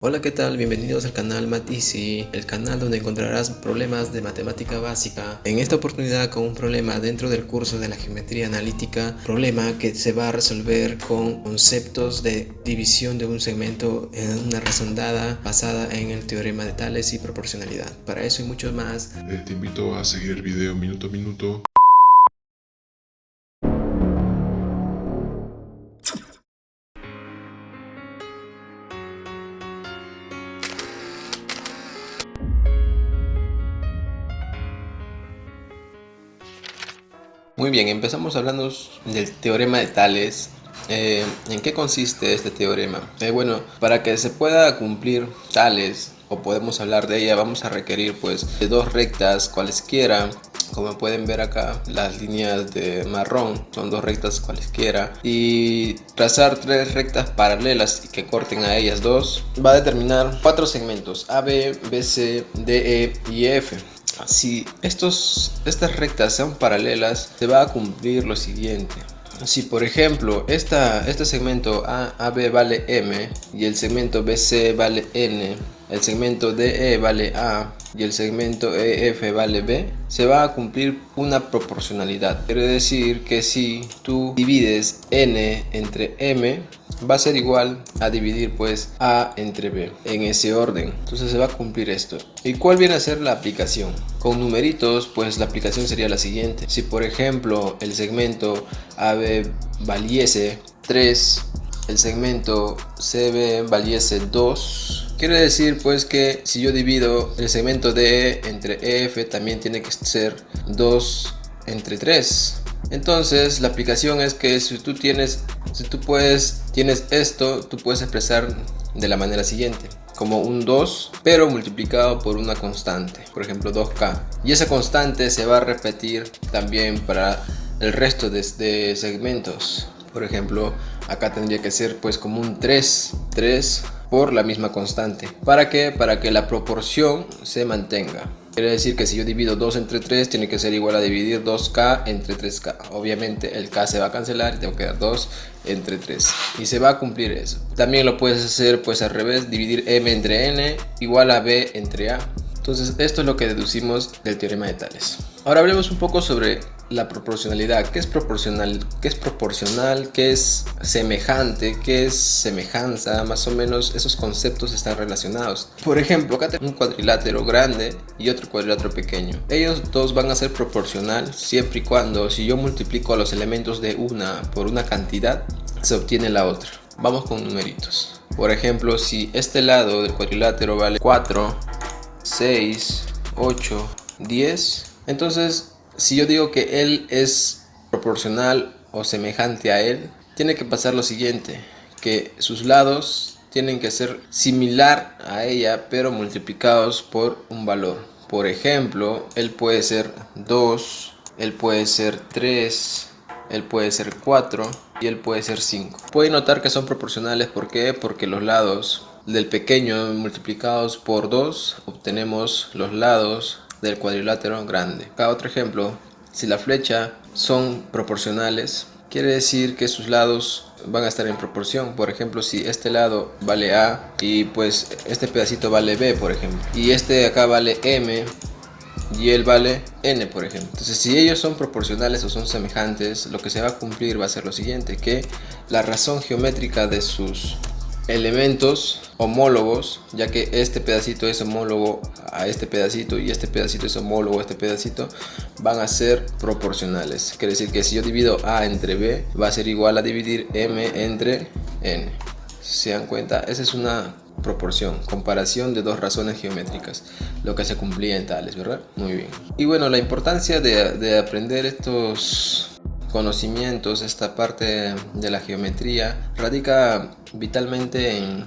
Hola, ¿qué tal? Bienvenidos al canal Math Easy, el canal donde encontrarás problemas de matemática básica. En esta oportunidad con un problema dentro del curso de la geometría analítica, problema que se va a resolver con conceptos de división de un segmento en una razón dada basada en el teorema de Tales y proporcionalidad. Para eso y mucho más, Te invito a seguir el video minuto a minuto. muy bien, empezamos hablando del teorema de Tales. ¿En qué consiste este teorema? Bueno, para que se pueda cumplir Tales, o podemos hablar de ella, vamos a requerir pues de dos rectas cualesquiera. Como pueden ver acá, las líneas de marrón son dos rectas cualesquiera, y trazar tres rectas paralelas y que corten a ellas dos va a determinar cuatro segmentos: A, B, BC, DE y F. Si estas rectas son paralelas, se va a cumplir lo siguiente. Si por ejemplo este segmento AB vale M y el segmento BC vale N, el segmento DE vale A y el segmento EF vale B, se va a cumplir una proporcionalidad. Quiere decir que si tú divides N entre M, va a ser igual a dividir pues A entre B, en ese orden. Entonces se va a cumplir esto. ¿Y cuál viene a ser la aplicación? Con numeritos, pues la aplicación sería la siguiente. Si por ejemplo el segmento AB valiese 3, el segmento CB valiese 2, quiere decir pues que si yo divido el segmento DE entre EF, también tiene que ser 2 entre 3. Entonces la aplicación es que si tú tienes esto, tú puedes expresar de la manera siguiente: como un 2 pero multiplicado por una constante, por ejemplo 2k, y esa constante se va a repetir también para el resto de segmentos. Por ejemplo, acá tendría que ser pues como un 3 por la misma constante. ¿Para qué? Para que la proporción se mantenga. Quiere decir que si yo divido 2 entre 3, tiene que ser igual a dividir 2k entre 3k. Obviamente el k se va a cancelar y tengo que dar 2 entre 3. Y se va a cumplir eso. También lo puedes hacer pues al revés: dividir m entre n igual a b entre a. Entonces esto es lo que deducimos del teorema de Tales. Ahora hablemos un poco sobre la proporcionalidad. ¿Qué es proporcional? ¿Qué es proporcional? ¿Qué es semejante? ¿Qué es semejanza? Más o menos esos conceptos están relacionados. Por ejemplo, acá tengo un cuadrilátero grande y otro cuadrilátero pequeño. Ellos dos van a ser proporcional siempre y cuando, si yo multiplico a los elementos de una por una cantidad, se obtiene la otra. Vamos con numeritos. Por ejemplo, si este lado del cuadrilátero vale 4, 6, 8, 10, entonces si yo digo que él es proporcional o semejante a él, tiene que pasar lo siguiente: que sus lados tienen que ser similar a ella pero multiplicados por un valor. Por ejemplo, él puede ser 2, él puede ser 3, él puede ser 4 y él puede ser 5. Pueden notar que son proporcionales. ¿Por qué? Porque los lados del pequeño multiplicados por 2 obtenemos los lados del cuadrilátero grande. Acá otro ejemplo: si la flecha son proporcionales, quiere decir que sus lados van a estar en proporción. Por ejemplo, si este lado vale A y pues este pedacito vale B, por ejemplo, y este de acá vale M y él vale n, por ejemplo. Entonces, si ellos son proporcionales o son semejantes, lo que se va a cumplir va a ser lo siguiente: que la razón geométrica de sus elementos homólogos, ya que este pedacito es homólogo a este pedacito y este pedacito es homólogo a este pedacito, van a ser proporcionales. Quiere decir que si yo divido A entre B, va a ser igual a dividir M entre N. Si se dan cuenta, esa es una proporción, comparación de dos razones geométricas, lo que se cumplía en Tales, ¿verdad? Muy bien. Y bueno, la importancia de aprender estos conocimientos, esta parte de la geometría, radica vitalmente en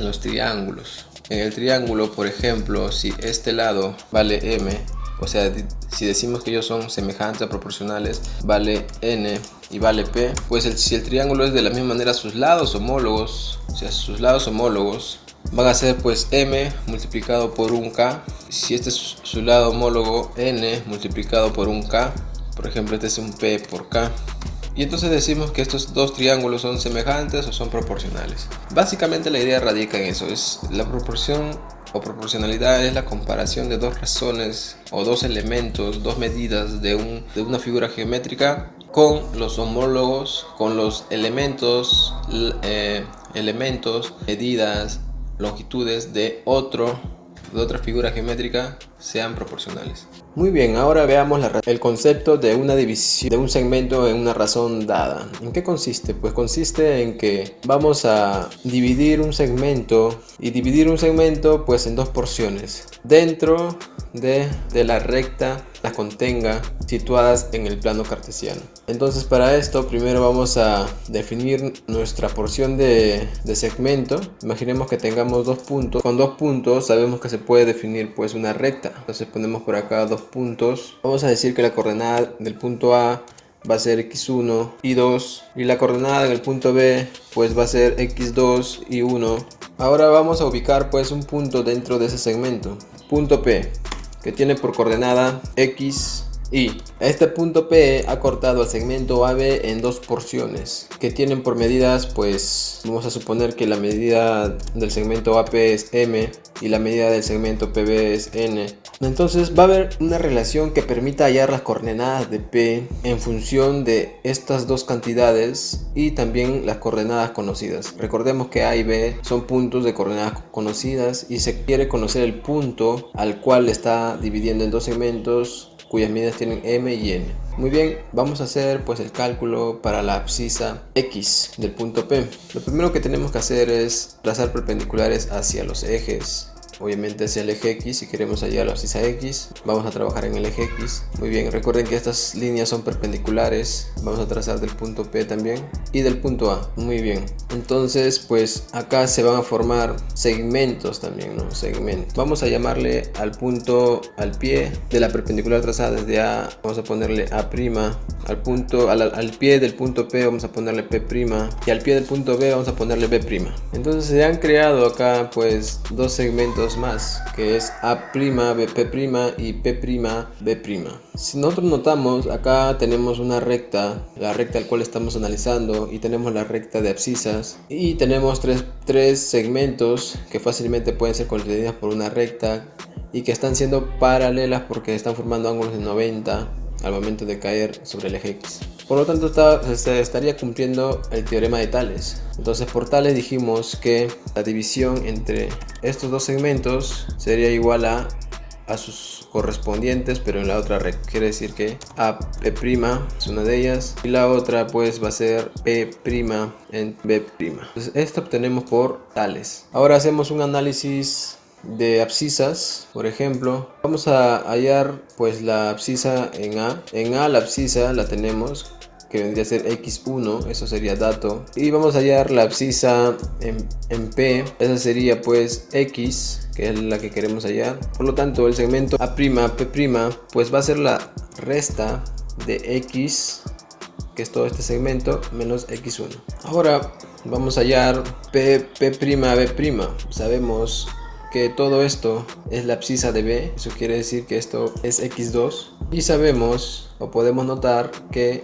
los triángulos. En el triángulo, por ejemplo, si este lado vale m, o sea, si decimos que ellos son semejantes o proporcionales, vale n y vale p, pues si el triángulo es de la misma manera, sus lados homólogos, o sea, sus lados homólogos van a ser pues m multiplicado por un k. Si este es su lado homólogo, n multiplicado por un k. Por ejemplo, este es un p por k. Y entonces decimos que estos dos triángulos son semejantes o son proporcionales. Básicamente la idea radica en eso, es la proporción o proporcionalidad es la comparación de dos razones o dos elementos, dos medidas de una figura geométrica con los homólogos, con los elementos, medidas, longitudes de otra figura geométrica sean proporcionales. Muy bien, ahora veamos el concepto de una división de un segmento en una razón dada. ¿En qué consiste? Pues consiste en que vamos a dividir un segmento pues en dos porciones dentro de la recta las contenga situadas en el plano cartesiano. Entonces para esto primero vamos a definir nuestra porción de segmento. Imaginemos que tengamos dos puntos. Con dos puntos sabemos que se puede definir pues una recta. Entonces ponemos por acá dos puntos. Vamos a decir que la coordenada del punto A va a ser x1 y 2 y la coordenada en el punto B pues va a ser x2 y 1. Ahora vamos a ubicar pues un punto dentro de ese segmento, punto P, que tiene por coordenada x y este punto P ha cortado el segmento AB en dos porciones que tienen por medidas, pues vamos a suponer que la medida del segmento AP es M y la medida del segmento PB es N. Entonces va a haber una relación que permita hallar las coordenadas de P en función de estas dos cantidades y también las coordenadas conocidas. Recordemos que A y B son puntos de coordenadas conocidas y se quiere conocer el punto al cual está dividiendo en dos segmentos cuyas medidas tienen M y N. Muy bien, vamos a hacer pues el cálculo para la abscisa X del punto P. Lo primero que tenemos que hacer es trazar perpendiculares hacia los ejes. Obviamente hacia el eje X, si queremos hallar la abscisa X, vamos a trabajar en el eje X. Muy bien, recuerden que estas líneas son perpendiculares. Vamos a trazar del punto P también y del punto A. Muy bien, entonces pues acá se van a formar segmentos también, ¿no? Segmentos. Vamos a llamarle al punto, al pie de la perpendicular trazada desde A, vamos a ponerle A'. Al pie del punto P vamos a ponerle P' y al pie del punto B vamos a ponerle B'. Entonces se han creado acá pues dos segmentos más, que es A', B' y P', B'. Si nosotros notamos, acá tenemos una recta, la recta al cual estamos analizando, y tenemos la recta de abscisas, y tenemos tres segmentos que fácilmente pueden ser contenidas por una recta y que están siendo paralelas porque están formando ángulos de 90 al momento de caer sobre el eje X. Por lo tanto se estaría cumpliendo el teorema de Tales. Entonces por Tales dijimos que la división entre estos dos segmentos sería igual a sus correspondientes pero en la otra recta. Quiere decir que AP' es una de ellas y la otra pues va a ser P' en B'. Entonces esto obtenemos por Tales. Ahora hacemos un análisis de abscisas. Por ejemplo, vamos a hallar pues la abscisa en A. En A la abscisa la tenemos, que vendría a ser x1, eso sería dato, y vamos a hallar la abscisa en P, esa sería pues x, que es la que queremos hallar. Por lo tanto el segmento A', P', pues va a ser la resta de x, que es todo este segmento, menos x1. Ahora vamos a hallar P', B'. Sabemos que todo esto es la abscisa de B, eso quiere decir que esto es x2, y sabemos o podemos notar que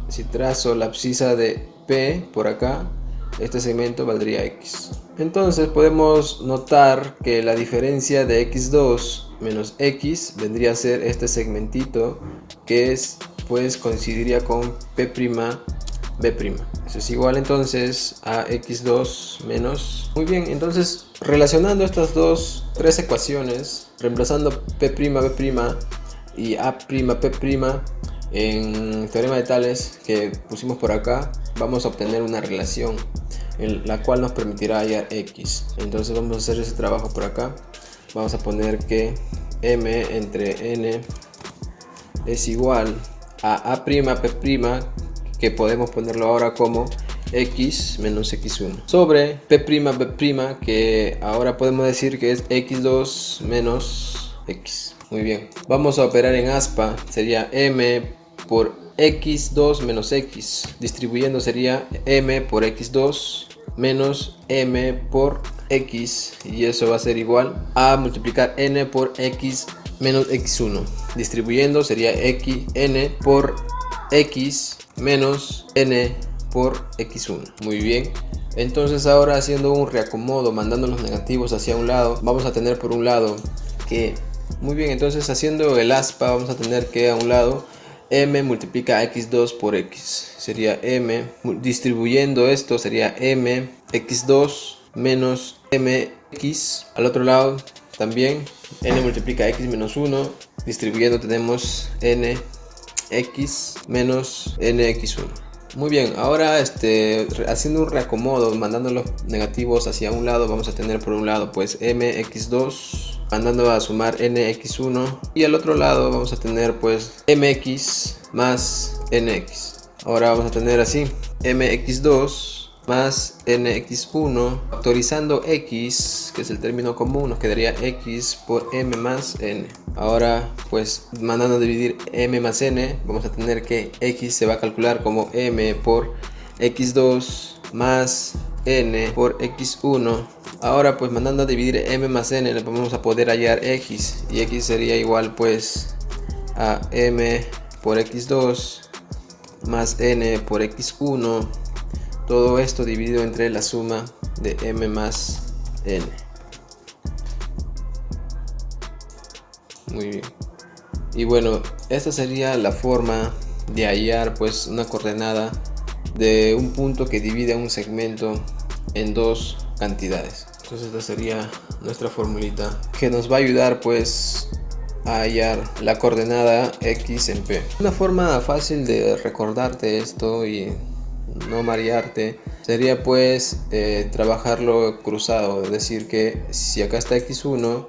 si trazo la abscisa de P por acá, este segmento valdría x. Entonces podemos notar que la diferencia de x2 menos x vendría a ser este segmentito, que es pues coincidiría con P', B'. Eso es igual entonces a x2 menos. Muy bien, entonces relacionando estas tres ecuaciones, reemplazando P', B' y A', P' en el teorema de Tales que pusimos por acá, vamos a obtener una relación en la cual nos permitirá hallar x. Entonces vamos a hacer ese trabajo por acá. Vamos a poner que m entre n es igual a A', P', que podemos ponerlo ahora como x menos x1 sobre P', B', que ahora podemos decir que es x2 menos x. Muy bien, vamos a operar en aspa, sería m por x2 menos x, distribuyendo sería m por x2 menos m por x, y eso va a ser igual a multiplicar n por x menos x1, distribuyendo sería n por x menos n por x1. Muy bien. Entonces ahora haciendo un reacomodo, mandando los negativos hacia un lado, vamos a tener por un lado que... Muy bien, entonces haciendo el aspa vamos a tener que a un lado m multiplica x2 por x. Sería m, distribuyendo esto sería m x2 menos mx. Al otro lado también n multiplica x menos 1. Distribuyendo tenemos n x menos nx1. Muy bien, ahora haciendo un reacomodo, mandando los negativos hacia un lado, vamos a tener por un lado pues mx2, mandando a sumar nx1, y al otro lado vamos a tener pues mx más nx. Ahora vamos a tener así mx2 más nx1, factorizando x, que es el término común, nos quedaría x por m más n. Ahora pues mandando a dividir m más n, vamos a tener que x se va a calcular como m por x2 más n por x1. Ahora pues mandando a dividir m más n, vamos a poder hallar x, y x sería igual pues a m por x2 más n por x1. Todo esto dividido entre la suma de m más n. Muy bien. Y bueno, esta sería la forma de hallar pues una coordenada de un punto que divide un segmento en dos cantidades. Entonces esta sería nuestra formulita que nos va a ayudar pues a hallar la coordenada x en P. Una forma fácil de recordarte esto y no marearte sería pues trabajarlo cruzado, es decir que si acá está x1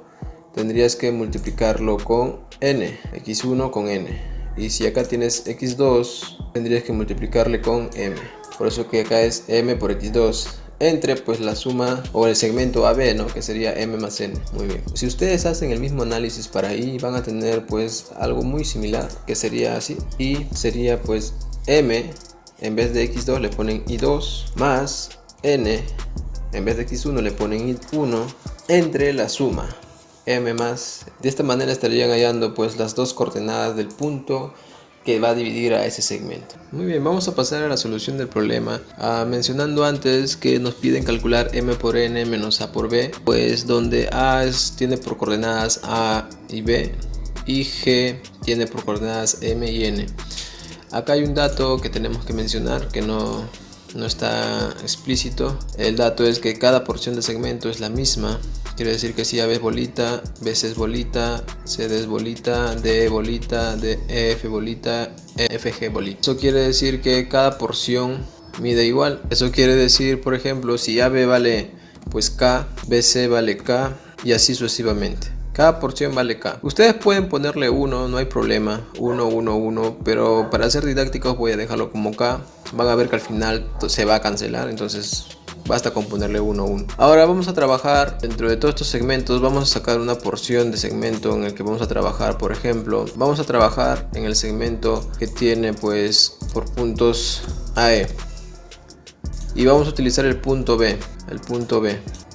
tendrías que multiplicarlo con n, x1 con n, y si acá tienes x2 tendrías que multiplicarle con m, por eso que acá es m por x2 entre pues la suma o el segmento AB, ¿no? Que sería m más n. Muy bien, si ustedes hacen el mismo análisis para ahí van a tener pues algo muy similar, que sería así, y sería pues m en vez de x2 le ponen i2 más n en vez de x1 le ponen i1 entre la suma m más. De esta manera estarían hallando pues las dos coordenadas del punto que va a dividir a ese segmento. Muy bien, vamos a pasar a la solución del problema. Mencionando antes que nos piden calcular m por n menos a por b, pues donde a tiene por coordenadas a y b y g tiene por coordenadas m y n. Acá hay un dato que tenemos que mencionar que no está explícito. El dato es que cada porción de segmento es la misma. Quiere decir que si AB es bolita, BC es bolita, CD es bolita, DE bolita, DEF bolita, EFG bolita. Eso quiere decir que cada porción mide igual. Eso quiere decir, por ejemplo, si AB vale pues K, BC vale K y así sucesivamente. Cada porción vale K. Ustedes pueden ponerle 1, no hay problema. 1, 1, 1. Pero para ser didácticos voy a dejarlo como K. Van a ver que al final se va a cancelar. Entonces basta con ponerle 1, 1. Ahora vamos a trabajar dentro de todos estos segmentos. Vamos a sacar una porción de segmento en el que vamos a trabajar. Por ejemplo, vamos a trabajar en el segmento que tiene pues por puntos AE. Y vamos a utilizar el punto B.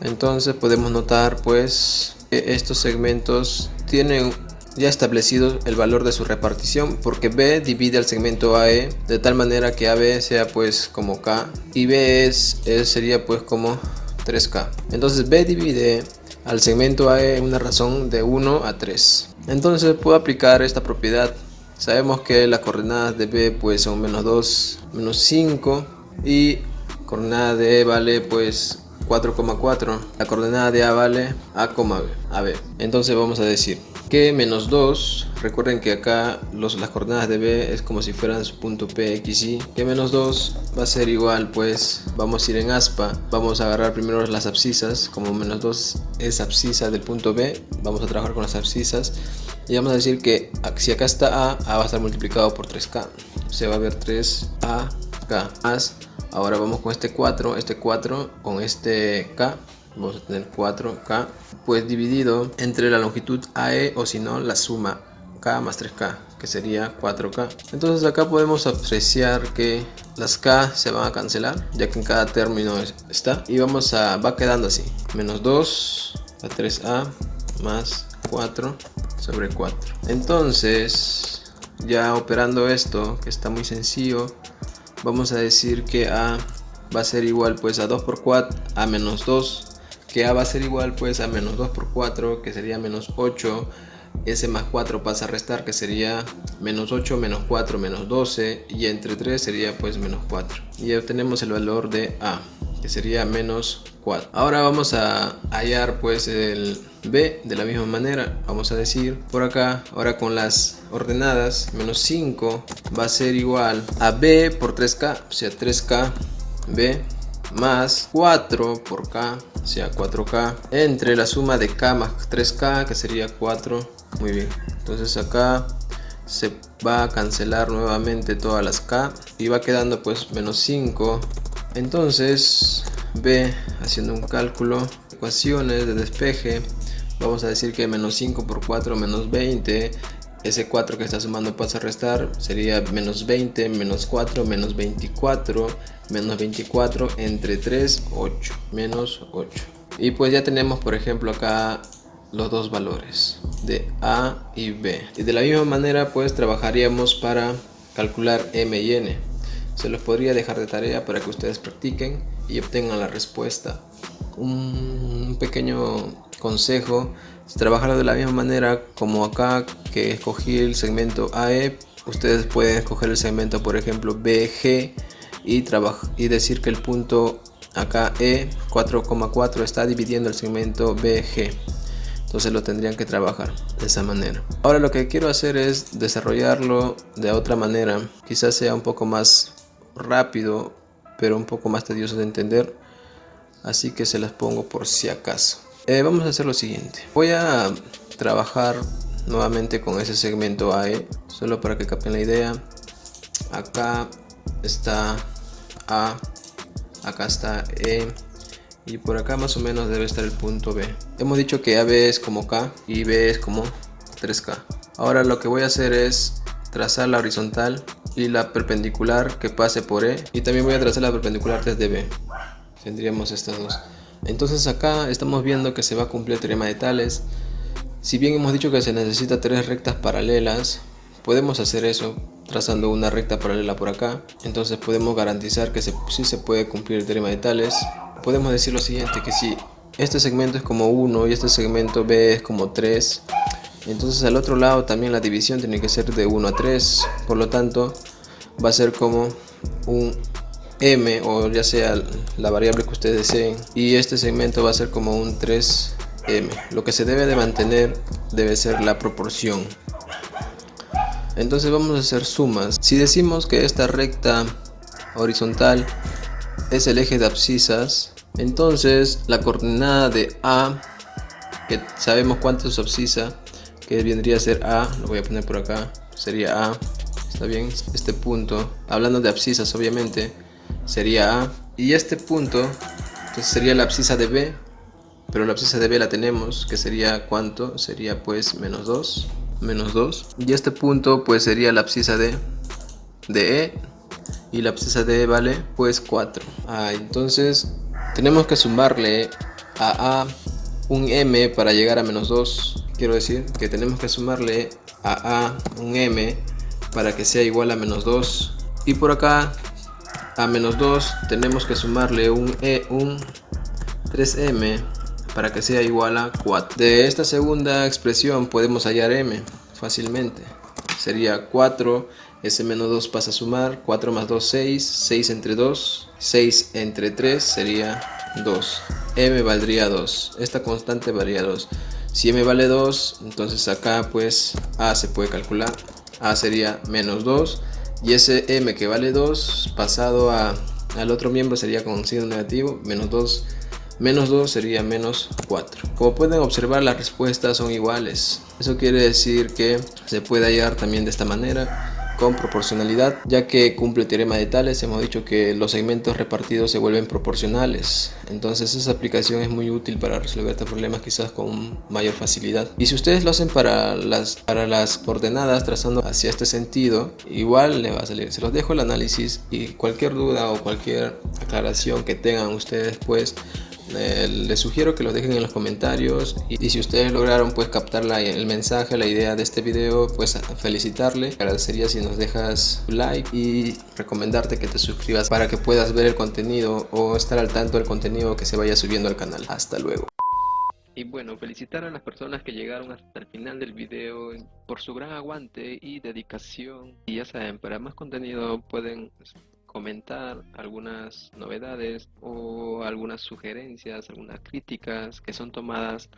Entonces podemos notar pues que estos segmentos tienen ya establecido el valor de su repartición, porque B divide al segmento AE de tal manera que AB sea pues como K y B sería pues como 3K. Entonces B divide al segmento AE en una razón de 1 a 3. Entonces puedo aplicar esta propiedad. Sabemos que las coordenadas de B pues son menos 2, menos 5 y coordenada de E vale pues 4,4. La coordenada de A vale A, B. Entonces vamos a decir que menos 2, recuerden que acá las coordenadas de B es como si fueran su punto P, X, Y, que menos 2 va a ser igual, pues vamos a ir en aspa, vamos a agarrar primero las abscisas, como menos 2 es abscisa del punto B, vamos a trabajar con las abscisas y vamos a decir que si acá está A va a estar multiplicado por 3K, se va a ver 3AK más. Ahora vamos con este 4 con este K, vamos a tener 4K, pues dividido entre la longitud AE o si no la suma K más 3K, que sería 4K. Entonces acá podemos apreciar que las K se van a cancelar, ya que en cada término está, y va quedando así, menos 2 a 3A más 4 sobre 4. Entonces ya operando esto, que está muy sencillo, vamos a decir que A va a ser igual pues a 2 por 4, a menos 2, que A va a ser igual pues a menos 2 por 4, que sería menos 8, ese más 4 pasa a restar, que sería menos 8 menos 4 menos 12, y entre 3 sería pues menos 4, y obtenemos el valor de A, que sería menos 4. Ahora vamos a hallar pues el B de la misma manera. Vamos a decir por acá, ahora con las ordenadas, menos 5 va a ser igual a B por 3K, o sea 3K B, más 4 por K, o sea 4K, entre la suma de K más 3K, que sería 4. Muy bien, entonces acá se va a cancelar nuevamente todas las K y va quedando pues menos 5. Entonces B, haciendo un cálculo, ecuaciones de despeje, vamos a decir que menos 5 por 4 menos 20, ese 4 que está sumando pasa a restar, sería menos 20 menos 4 menos 24, menos 24 entre 3, 8, menos 8. Y pues ya tenemos por ejemplo acá los dos valores de A y B, y de la misma manera pues trabajaríamos para calcular M y N. Se los podría dejar de tarea para que ustedes practiquen y obtengan la respuesta. Un pequeño consejo: trabajarlo de la misma manera como acá, que escogí el segmento AE. Ustedes pueden escoger el segmento por ejemplo BG y decir que el punto acá E 4,4 está dividiendo el segmento BG. Entonces lo tendrían que trabajar de esa manera. Ahora lo que quiero hacer es desarrollarlo de otra manera. Quizás sea un poco más rápido, pero un poco más tedioso de entender. Así que se las pongo por si acaso. Vamos a hacer lo siguiente. Voy a trabajar nuevamente con ese segmento AE, solo para que capten la idea. Acá está A, acá está E, y por acá más o menos debe estar el punto B. Hemos dicho que AB es como K y B es como 3K. Ahora lo que voy a hacer es trazar la horizontal y la perpendicular que pase por E, y también voy a trazar la perpendicular desde B. Tendríamos estas dos. Entonces acá estamos viendo que se va a cumplir el teorema de Tales. Si bien hemos dicho que se necesita 3 rectas paralelas, podemos hacer eso trazando una recta paralela por acá. Entonces podemos garantizar que sí se puede cumplir el teorema de Tales. Podemos decir lo siguiente, que si este segmento es como 1 y este segmento B es como 3, entonces al otro lado también la división tiene que ser de 1 a 3. Por lo tanto va a ser como un M, o ya sea la variable que ustedes deseen, y este segmento va a ser como un 3M. Lo que se debe de mantener debe ser la proporción. Entonces vamos a hacer sumas. Si decimos que esta recta horizontal es el eje de abscisas, entonces la coordenada de A, que sabemos cuánto es abscisa, que vendría a ser A, lo voy a poner por acá, sería A, está bien, este punto, hablando de abscisas obviamente, sería A, y este punto entonces sería la abscisa de B, pero la abscisa de B la tenemos, que sería ¿cuánto? Sería pues menos 2, y este punto pues sería la abscisa de E, y la abscisa de E vale pues 4. Entonces tenemos que sumarle a A un M para llegar a menos 2. Quiero decir que tenemos que sumarle a A un M para que sea igual a menos 2. Y por acá a menos 2 tenemos que sumarle un 3M para que sea igual a 4. De esta segunda expresión podemos hallar M fácilmente. Sería 4, ese menos 2 pasa a sumar, 4 más 2, 6, 6 entre 2, 6 entre 3 sería 2. M valdría 2, esta constante varía 2. Si M vale 2, entonces acá pues A se puede calcular. A sería menos 2, y ese M que vale 2 pasado al otro miembro sería con signo negativo, menos 2. Menos 2 sería menos 4. Como pueden observar, las respuestas son iguales. Eso quiere decir que se puede hallar también de esta manera, con proporcionalidad, ya que cumple el teorema de Tales. Hemos dicho que los segmentos repartidos se vuelven proporcionales. Entonces esa aplicación es muy útil para resolver estos problemas quizás con mayor facilidad. Y si ustedes lo hacen para las coordenadas trazando hacia este sentido, igual le va a salir. Se los dejo el análisis, y cualquier duda o cualquier aclaración que tengan ustedes pues Les sugiero que lo dejen en los comentarios y si ustedes lograron pues captar el mensaje, la idea de este video, pues felicitarle. Agradecería si nos dejas tu like y recomendarte que te suscribas para que puedas ver el contenido o estar al tanto del contenido que se vaya subiendo al canal. Hasta luego. Y bueno, felicitar a las personas que llegaron hasta el final del video por su gran aguante y dedicación. Y ya saben, para más contenido pueden comentar algunas novedades o algunas sugerencias, algunas críticas que son tomadas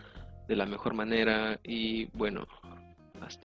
de la mejor manera. Y bueno, hasta